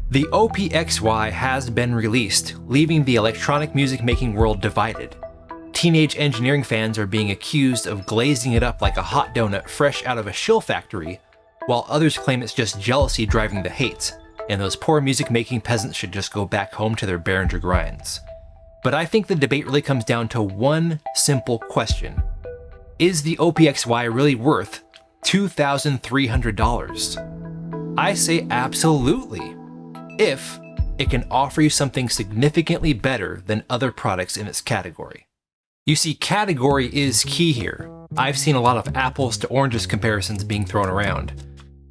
The OPXY has been released, leaving the electronic music making world divided. Teenage engineering fans are being accused of glazing it up like a hot donut fresh out of a shill factory, while others claim it's just jealousy driving the hate, and those poor music making peasants should just go back home to their Behringer grinds. But I think the debate really comes down to one simple question. Is the OPXY really worth $2,300? I say absolutely, if it can offer you something significantly better than other products in its category. You see, category is key here. I've seen a lot of apples to oranges comparisons being thrown around.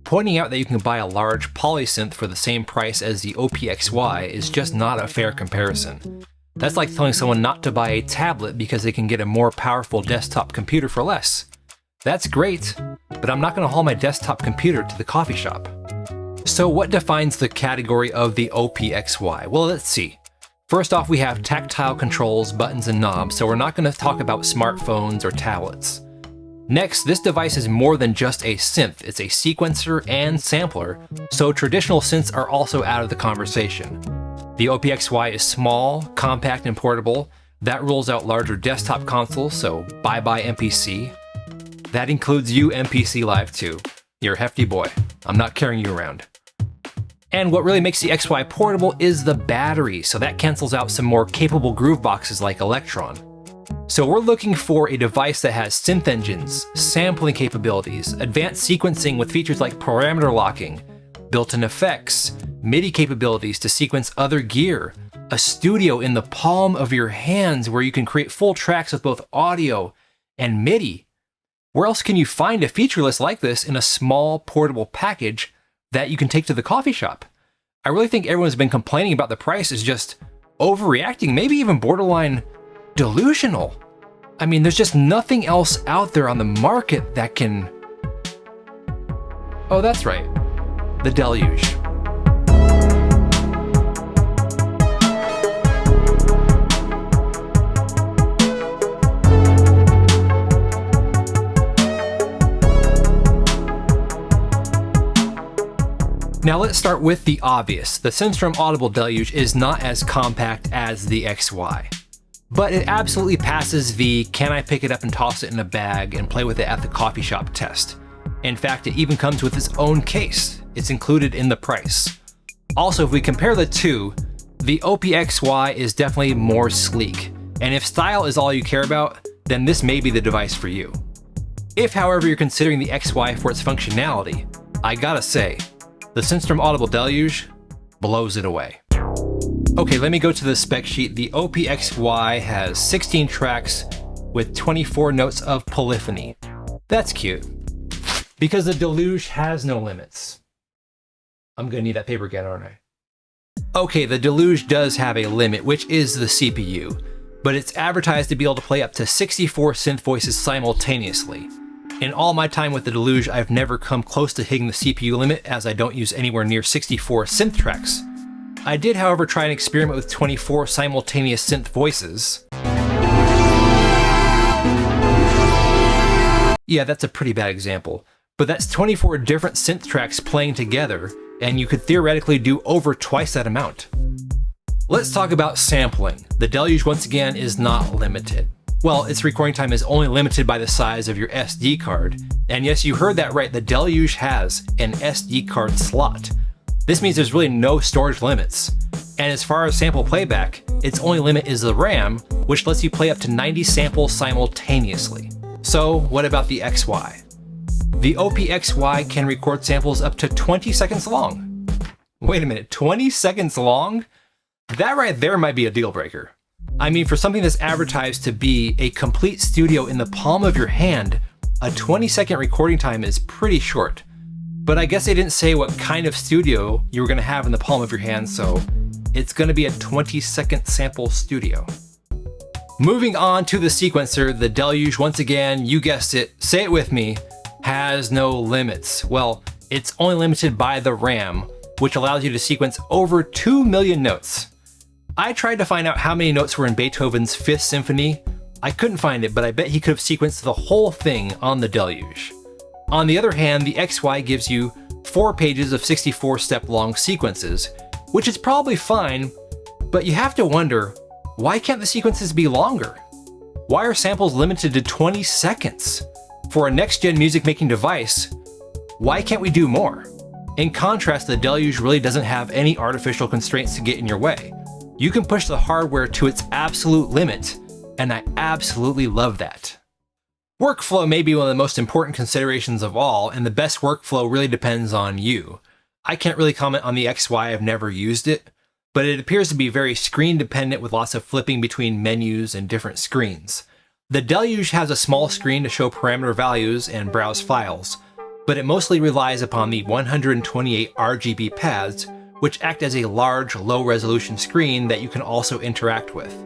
Pointing out that you can buy a large polysynth for the same price as the OPXY is just not a fair comparison. That's like telling someone not to buy a tablet because they can get a more powerful desktop computer for less. That's great, but I'm not going to haul my desktop computer to the coffee shop. So what defines the category of the OPXY? Well, let's see. First off, we have tactile controls, buttons, and knobs, so we're not going to talk about smartphones or tablets. Next, this device is more than just a synth. It's a sequencer and sampler, so traditional synths are also out of the conversation. The OPXY is small, compact, and portable. That rules out larger desktop consoles, so bye-bye MPC. That includes you, MPC Live, too. You're a hefty boy. I'm not carrying you around. And what really makes the XY portable is the battery, so that cancels out some more capable groove boxes like Electron. So we're looking for a device that has synth engines, sampling capabilities, advanced sequencing with features like parameter locking, built-in effects, MIDI capabilities to sequence other gear, a studio in the palm of your hands where you can create full tracks with both audio and MIDI. Where else can you find a feature list like this in a small portable package that you can take to the coffee shop? I really think everyone's been complaining about the price is just overreacting, maybe even borderline delusional. I mean, there's just nothing else out there on the market that can... Oh, that's right. The Deluge. Now let's start with the obvious. The Synth Audible Deluge is not as compact as the XY, but it absolutely passes the can I pick it up and toss it in a bag and play with it at the coffee shop test. In fact, it even comes with its own case. It's included in the price. Also, if we compare the two, the OPXY is definitely more sleek, and if style is all you care about, then this may be the device for you. If, however, you're considering the XY for its functionality, I gotta say, the Synth Audible Deluge blows it away. Okay, let me go to the spec sheet. The OPXY has 16 tracks with 24 notes of polyphony. That's cute, because the Deluge has no limits. I'm gonna need that paper again, aren't I? Okay, the Deluge does have a limit, which is the CPU, but it's advertised to be able to play up to 64 synth voices simultaneously. In all my time with the Deluge, I've never come close to hitting the CPU limit, as I don't use anywhere near 64 synth tracks. I did, however, try an experiment with 24 simultaneous synth voices. Yeah, that's a pretty bad example, but that's 24 different synth tracks playing together, and you could theoretically do over twice that amount. Let's talk about sampling. The Deluge, once again, is not limited. Well, its recording time is only limited by the size of your SD card. And yes, you heard that right, the Deluge has an SD card slot. This means there's really no storage limits. And as far as sample playback, its only limit is the RAM, which lets you play up to 90 samples simultaneously. So what about the XY? The OPXY can record samples up to 20 seconds long. Wait a minute, 20 seconds long? That right there might be a deal breaker. I mean, for something that's advertised to be a complete studio in the palm of your hand, a 20-second recording time is pretty short. But I guess they didn't say what kind of studio you were going to have in the palm of your hand, so it's going to be a 20-second sample studio. Moving on to the sequencer, the Deluge, once again, you guessed it, say it with me, has no limits. Well, it's only limited by the RAM, which allows you to sequence over 2 million notes. I tried to find out how many notes were in Beethoven's Fifth Symphony. I couldn't find it, but I bet he could have sequenced the whole thing on the Deluge. On the other hand, the XY gives you 4 pages of 64-step long sequences, which is probably fine, but you have to wonder, why can't the sequences be longer? Why are samples limited to 20 seconds? For a next-gen music-making device, why can't we do more? In contrast, the Deluge really doesn't have any artificial constraints to get in your way. You can push the hardware to its absolute limit, and I absolutely love that. Workflow may be one of the most important considerations of all, and the best workflow really depends on you. I can't really comment on the XY, I've never used it, but it appears to be very screen dependent with lots of flipping between menus and different screens. The Deluge has a small screen to show parameter values and browse files, but it mostly relies upon the 128 RGB pads, which act as a large, low-resolution screen that you can also interact with.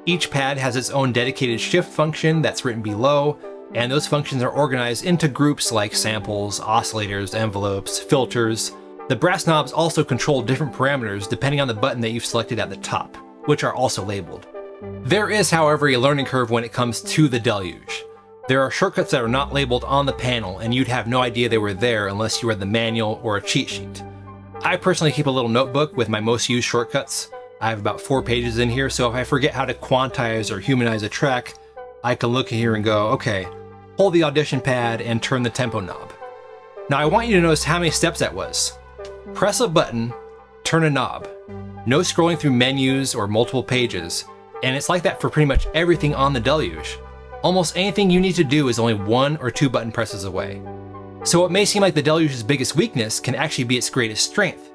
Each pad has its own dedicated shift function that's written below, and those functions are organized into groups like samples, oscillators, envelopes, filters. The brass knobs also control different parameters depending on the button that you've selected at the top, which are also labeled. There is, however, a learning curve when it comes to the Deluge. There are shortcuts that are not labeled on the panel, and you'd have no idea they were there unless you read the manual or a cheat sheet. I personally keep a little notebook with my most used shortcuts. I have about 4 pages in here, so if I forget how to quantize or humanize a track, I can look here and go, okay, hold the audition pad and turn the tempo knob. Now I want you to notice how many steps that was. Press a button, turn a knob. No scrolling through menus or multiple pages, and it's like that for pretty much everything on the Deluge. Almost anything you need to do is only 1 or 2 button presses away. So what may seem like the Deluge's biggest weakness can actually be its greatest strength.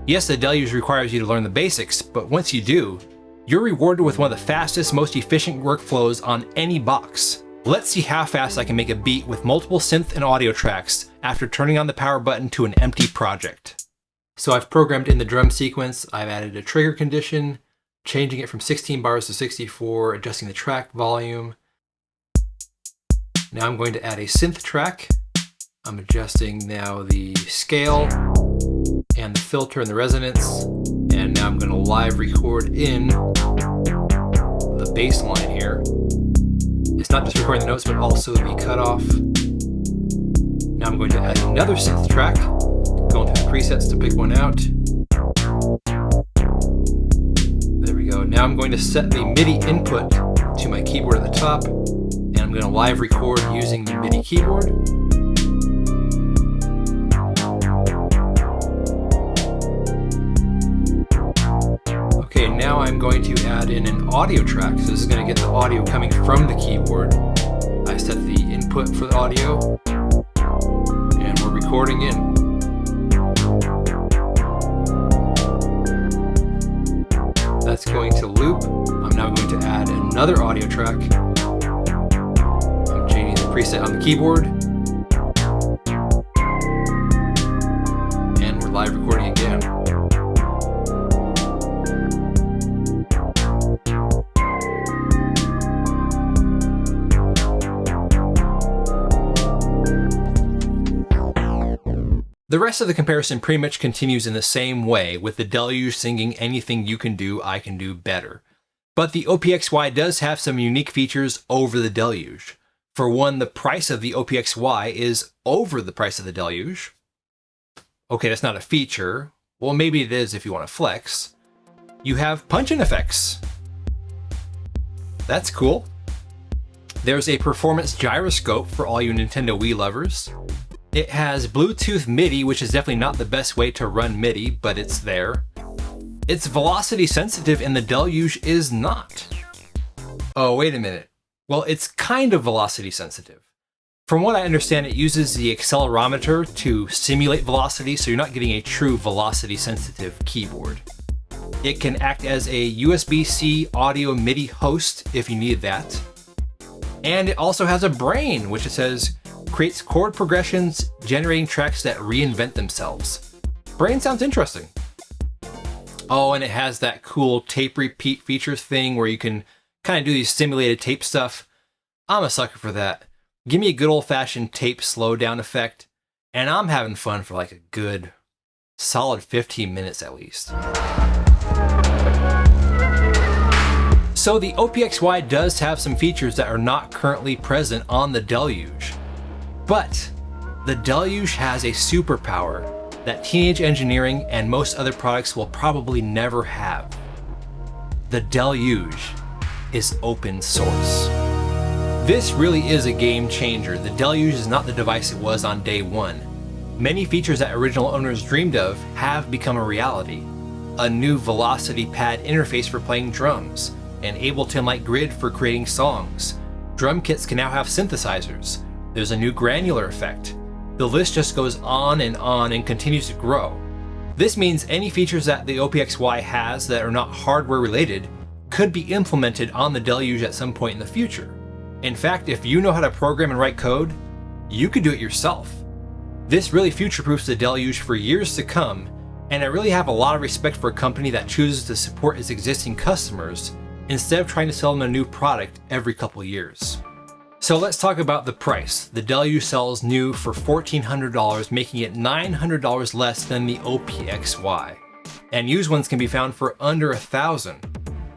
Yes, the Deluge requires you to learn the basics, but once you do, you're rewarded with one of the fastest, most efficient workflows on any box. Let's see how fast I can make a beat with multiple synth and audio tracks after turning on the power button to an empty project. So I've programmed in the drum sequence, I've added a trigger condition, changing it from 16 bars to 64, adjusting the track volume. Now I'm going to add a synth track. I'm adjusting now the scale and the filter and the resonance, and now I'm going to live record in the bass line here. It's not just recording the notes, but also the cutoff. Now I'm going to add another synth track, going through the presets to pick one out. There we go. Now I'm going to set the MIDI input to my keyboard at the top, and I'm going to live record using the MIDI keyboard. Okay, now I'm going to add in an audio track. So this is going to get the audio coming from the keyboard. I set the input for the audio, and we're recording in. That's going to loop. I'm now going to add another audio track. I'm changing the preset on the keyboard. And we're live recording again. The rest of the comparison pretty much continues in the same way, with the Deluge singing anything you can do, I can do better. But the OPXY does have some unique features over the Deluge. For one, the price of the OPXY is over the price of the Deluge. Okay, that's not a feature. Well, maybe it is if you want to flex. You have punch-in effects. That's cool. There's a performance gyroscope for all you Nintendo Wii lovers. It has Bluetooth MIDI, which is definitely not the best way to run MIDI, but it's there. It's velocity sensitive and the Deluge is not. Oh, wait a minute. Well, it's kind of velocity sensitive. From what I understand, it uses the accelerometer to simulate velocity, so you're not getting a true velocity sensitive keyboard. It can act as a USB-C audio MIDI host if you need that. And it also has a brain, which it says creates chord progressions, generating tracks that reinvent themselves. Brain sounds interesting. Oh, and it has that cool tape repeat features thing where you can kind of do these simulated tape stuff. I'm a sucker for that. Give me a good old-fashioned tape slowdown effect, and I'm having fun for like a good, solid 15 minutes at least. So the OPXY does have some features that are not currently present on the Deluge. But the Deluge has a superpower that Teenage Engineering and most other products will probably never have. The Deluge is open source. This really is a game changer. The Deluge is not the device it was on day one. Many features that original owners dreamed of have become a reality. A new Velocity Pad interface for playing drums, an Ableton-like grid for creating songs. Drum kits can now have synthesizers. There's a new granular effect. The list just goes on and continues to grow. This means any features that the OPXY has that are not hardware related could be implemented on the Deluge at some point in the future. In fact, if you know how to program and write code, you could do it yourself. This really future-proofs the Deluge for years to come, and I really have a lot of respect for a company that chooses to support its existing customers instead of trying to sell them a new product every couple years. So let's talk about the price. The Deluge sells new for $1,400, making it $900 less than the OPXY. And used ones can be found for under $1,000.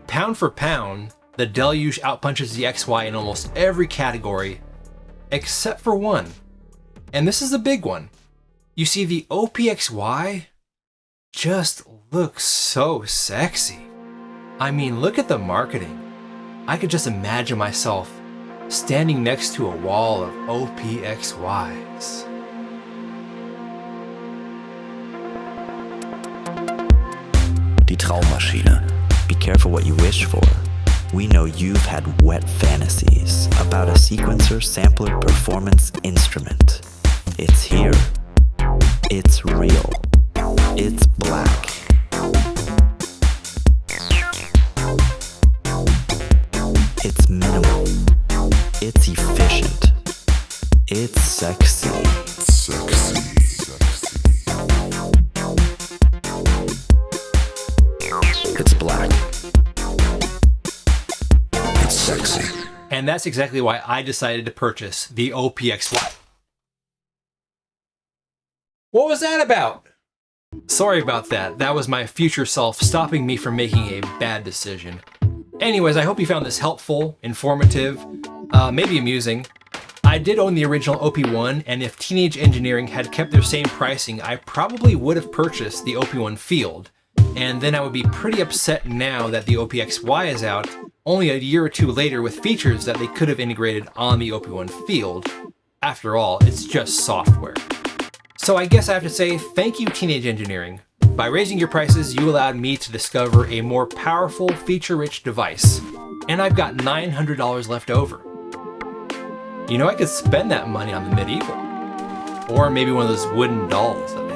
Pound for pound, the Deluge outpunches the XY in almost every category, except for one. And this is the big one. You see, the OPXY just looks so sexy. I mean, look at the marketing. I could just imagine myself standing next to a wall of OPXYs. Die Traummaschine. Be careful what you wish for. We know you've had wet fantasies about a sequencer sampler performance instrument. It's here. It's real. It's black. It's minimal. It's efficient. It's sexy. It's black. It's sexy. And that's exactly why I decided to purchase the OPXY. What was that about? Sorry about that. That was my future self stopping me from making a bad decision. Anyways, I hope you found this helpful, informative, maybe amusing. I did own the original OP1, and if Teenage Engineering had kept their same pricing, I probably would have purchased the OP1 Field. And then I would be pretty upset now that the OPXY is out, only a year or two later with features that they could have integrated on the OP1 Field. After all, it's just software. So I guess I have to say thank you, Teenage Engineering. By raising your prices, you allowed me to discover a more powerful, feature-rich device. And I've got $900 left over. You know, I could spend that money on the Medieval. Or maybe one of those wooden dolls that